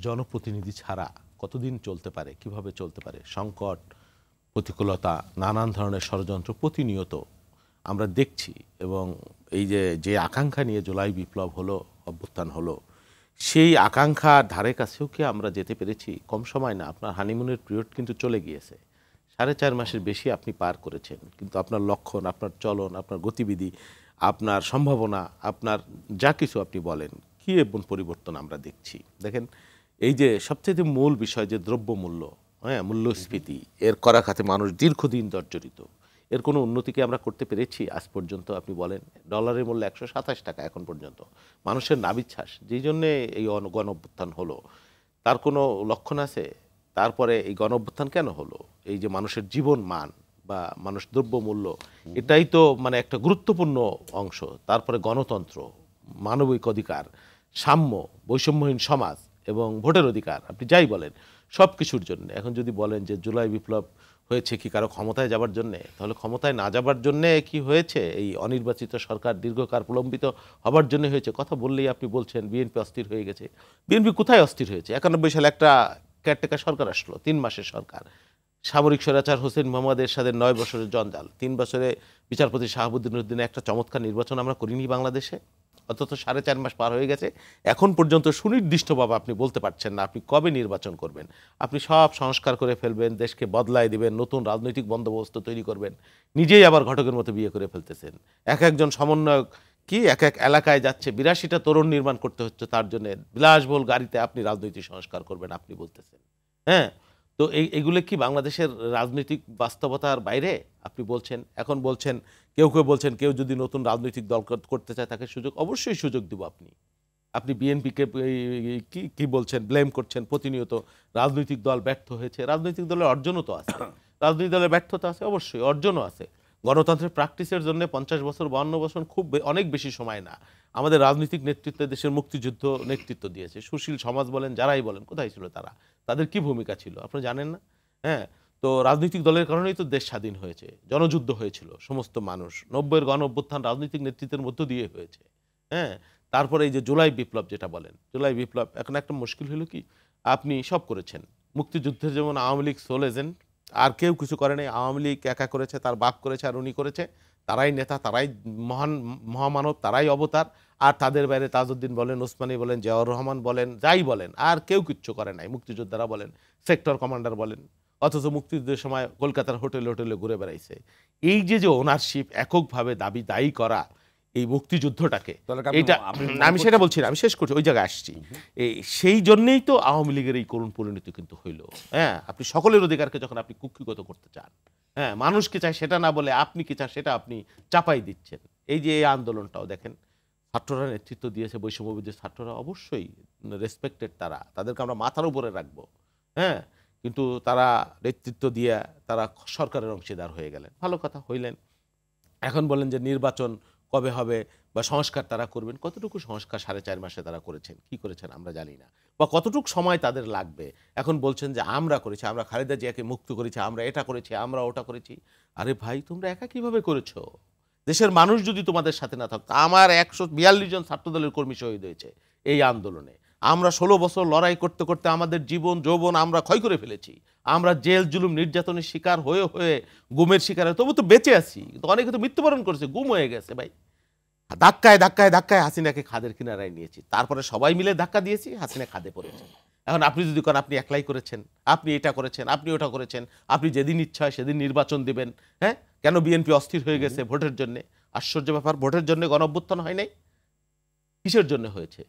জনপ্রতিনিধি ছাড়া কতদিন চলতে পারে, কিভাবে চলতে পারে? সংকট, প্রতিকূলতা, নানান ধরনের ষড়যন্ত্র প্রতিনিয়ত আমরা দেখছি। এবং এই যে আকাঙ্ক্ষা নিয়ে জুলাই বিপ্লব হলো, অভ্যুত্থান হলো, সেই আকাঙ্ক্ষার ধারে কাছেও কি আমরা যেতে পেরেছি? কম সময় না, আপনার হানিমুনের পিরিয়ড কিন্তু চলে গিয়েছে। 4.5 মাসের বেশি আপনি পার করেছেন, কিন্তু আপনার লক্ষণ, আপনার চলন, আপনার গতিবিধি, আপনার সম্ভাবনা, আপনার যা কিছু আপনি বলেন, কি এবং পরিবর্তন আমরা দেখছি। দেখেন, এই যে সবচেয়ে মূল বিষয় যে দ্রব্যমূল্য, হ্যাঁ, মূল্যস্ফীতি, এর করাঘাতে মানুষ দীর্ঘদিন জর্জরিত। এর কোনো উন্নতিকে আমরা করতে পেরেছি আজ পর্যন্ত? আপনি বলেন। ডলারের মূল্য 127 টাকা এখন পর্যন্ত। মানুষের নাভিশ্বাস, যেই জন্যে এই গণ অভ্যুত্থান হলো, তার কোনো লক্ষণ আছে? তারপরে এই গণ অভ্যুত্থান কেন হলো? এই যে মানুষের জীবন মান বা মানুষ দ্রব্যমূল্য, এটাই তো মানে একটা গুরুত্বপূর্ণ অংশ। তারপরে গণতন্ত্র, মানবিক অধিকার, সাম্য, বৈষম্যহীন সমাজ এবং ভোটের অধিকার, আপনি যাই বলেন, সব কিছুর জন্য। এখন যদি বলেন যে জুলাই বিপ্লব হয়েছে কি কারো ক্ষমতায় যাবার জন্যে, তাহলে ক্ষমতায় না যাবার জন্যে কি হয়েছে? এই অনির্বাচিত সরকার দীর্ঘকাল প্রলম্বিত হবার জন্য হয়েছে? কথা বললেই আপনি বলছেন বিএনপি অস্থির হয়ে গেছে। বিএনপি কোথায় অস্থির হয়েছে? 91 সালে একটা কেয়ারটেকার সরকার আসলো, 3 মাসের সরকার। সামরিক স্বৈরাচার হোসেন মোহাম্মদ এরশাদের 9 বছরের জঞ্জাল, 3 বছরে বিচারপতি শাহাবুদ্দিন উদ্দিনে একটা চমৎকার নির্বাচন আমরা করিনি বাংলাদেশে। অন্তত 4.5 মাস পার হয়ে গেছে, এখন পর্যন্ত সুনির্দিষ্টভাবে আপনি বলতে পারছেন না আপনি কবে নির্বাচন করবেন। আপনি সব সংস্কার করে ফেলবেন, দেশকে বদলায় দিবেন, নতুন রাজনৈতিক বন্দোবস্ত তৈরি করবেন, নিজেই আবার ঘটকের মতো বিয়ে করে ফেলতেছেন। একজন সমন্বয়ক কি এক এলাকায় যাচ্ছে, 82টা তোরণ নির্মাণ করতে হচ্ছে, তার জন্য বিলাসবহুল গাড়িতে আপনি রাজনৈতিক সংস্কার করবেন আপনি বলতেছেন। হ্যাঁ, তো এইগুলো কি বাংলাদেশের রাজনৈতিক বাস্তবতার বাইরে? আপনি বলছেন, এখন বলছেন, কেউ বলছেন কেউ যদি নতুন রাজনৈতিক দল করতে চায় তাকে সুযোগ, অবশ্যই সুযোগ দিব। আপনি বিএনপিকে কি বলছেন, ব্লেম করছেন প্রতিনিয়ত। রাজনৈতিক দল ব্যর্থ হয়েছে, রাজনৈতিক দলের অর্জনও তো আছে, রাজনৈতিক দলের ব্যর্থতা আছে, অবশ্যই অর্জনও আছে। গণতন্ত্রের প্র্যাকটিসের জন্য 50 বছর 52 বছর খুব অনেক বেশি সময় না। আমাদের রাজনৈতিক নেতৃত্ব দেশের মুক্তিযুদ্ধ নেতৃত্ব দিয়েছে, সুশীল সমাজ বলেন, যারাই বলেন, কোথায় ছিল তারা? তাদের কি ভূমিকা ছিল আপনারা জানেন না? হ্যাঁ, তো রাজনৈতিক দলের কারণেই তো দেশ স্বাধীন হয়েছে, জনযুদ্ধ হয়েছিল, সমস্ত মানুষ 90-এর গণ অভ্যুত্থান রাজনৈতিক নেতৃত্বের মধ্য দিয়ে হয়েছে। হ্যাঁ, তারপরে এই যে জুলাই বিপ্লব যেটা বলেন, জুলাই বিপ্লব এখন একটা মুশকিল হলো কি, আপনি সব করেছেন। মুক্তিযুদ্ধের যেমন আওয়ামী লীগ সোল এজেন্ট, আর কেউ কিছু করে নাই। আওয়ামী লীগ একা করেছে, তার বাপ করেছে, আর উনি করেছে, তারাই নেতা, তারাই মহান মহামানব, তারাই অবতার। আর তাদের বাইরে তাজউদ্দিন বলেন, ওসমানী বলেন, জিয়াউর রহমান বলেন, যাই বলেন, আর কেউ কিচ্ছু করে নাই। মুক্তিযোদ্ধারা বলেন, সেক্টর কমান্ডার বলেন, অথচ মুক্তিযুদ্ধের সময় কলকাতার হোটেলে হোটেলে ঘুরে বেড়াইছে। এই যে এককভাবে দায়ী করা এই মুক্তিযুদ্ধটাকে, এইটা আমি সেটা বলছি না, আমি শেষ করছি, ওই জায়গায় আসছি। সেই জন্যেই তো আওয়ামী লীগের এই করুণ পরিণতি কিন্তু হইল। হ্যাঁ, আপনি সকলের অধিকারকে যখন আপনি কুক্ষিগত করতে চান, হ্যাঁ, মানুষকে চায় সেটা না বলে আপনি কি চান সেটা আপনি চাপাই দিচ্ছেন। এই যে এই আন্দোলনটাও দেখেন, ছাত্ররা নেতৃত্ব দিয়েছে, বৈষম্যবিরোধী ছাত্ররা, অবশ্যই রেসপেক্টেড, তাদেরকে আমরা মাথার উপরে রাখবো। হ্যাঁ, কিন্তু তারা নেতৃত্ব দিয়ে তারা সরকারের অংশীদার হয়ে গেলেন, ভালো কথা, হইলেন। এখন বলেন যে নির্বাচন কবে হবে বা সংস্কার তারা করবেন। কতটুকু সংস্কার 4.5 মাসে তারা করেছেন, কি করেছেন আমরা জানি না, বা কতটুকু সময় তাদের লাগবে। এখন বলছেন যে আমরা করেছি, আমরা খালেদা জিয়াকে মুক্ত করেছি, আমরা এটা করেছি, আমরা ওটা করেছি। আরে ভাই, তোমরা একা কিভাবে করেছো? দেশের মানুষ যদি তোমাদের সাথে না থাকতো, আমার 142 জন ছাত্রদলের কর্মী শহীদ হয়েছে এই আন্দোলনে। আমরা 16 বছর লড়াই করতে করতে আমাদের জীবন যৌবন আমরা ক্ষয় করে ফেলেছি। আমরা জেল জুলুম নির্যাতনের শিকার হয়ে হয়ে গুমের শিকার হয়ে তবু তো বেঁচে আছি। তো অনেকে তো মৃত্যুবরণ করেছে, গুম হয়ে গেছে ভাই। ধাক্কায় ধাক্কায় ধাক্কায় হাসিনাকে খাদের কিনারায় নিয়েছি, তারপরে সবাই মিলে ধাক্কা দিয়েছি, হাসিনা খাদে পড়েছে। এখন আপনি যদি করেন আপনি একলাই করেছেন, আপনি এটা করেছেন, আপনি ওটা করেছেন, আপনি যেদিন ইচ্ছা হয় সেদিন নির্বাচন দিবেন। হ্যাঁ, কেন বিএনপি অস্থির হয়ে গেছে ভোটের জন্য? আশ্চর্য ব্যাপার, ভোটের জন্য গণ অভ্যুত্থান হয় নাই। কিসের জন্য হয়েছে?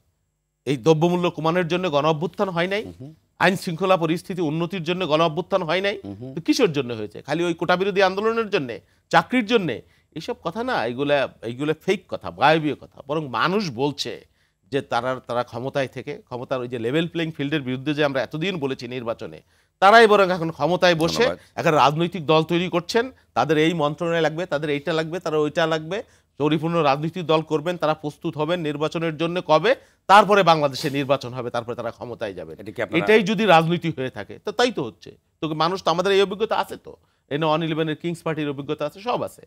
এই দ্রব্যমূল্য কমানোর জন্য গণ অভ্যুত্থান হয় নাই, আইন শৃঙ্খলা পরিস্থিতি উন্নতির জন্য গণ অভ্যুত্থান হয় নাই। তো কিসের জন্য হয়েছে? খালি ওই কোটা বিরোধী আন্দোলনের জন্য, চাকরির জন্য? এইসব কথা না, এইগুলা ফেক কথা, গায়বীয় কথা। বরং মানুষ বলছে যে তারা ক্ষমতায় থেকে, ক্ষমতার ওই যে লেভেল প্লেইং ফিল্ডের বিরুদ্ধে যে আমরা এতদিন বলেছি নির্বাচনে, তারাই বরং এখন ক্ষমতায় বসে এখন রাজনৈতিক দল তৈরি করছেন। তাদের এই মন্ত্রণালয় লাগবে, তাদের এইটা লাগবে, তারা ওইটা লাগবে, পরিপূর্ণ রাজনৈতিক দল করবেন, তারা প্রস্তুত হবেন নির্বাচনের জন্য কবে, তারপরে বাংলাদেশে নির্বাচন হবে, তারপরে তারা ক্ষমতায় যাবে। এটাই যদি রাজনীতি হয়ে থাকে তো তাই তো হচ্ছে। তো মানুষ তো, আমাদের এই অভিজ্ঞতা আছে, তো এনে 111-এর কিংস পার্টির অভিজ্ঞতা আছে, সব আছে।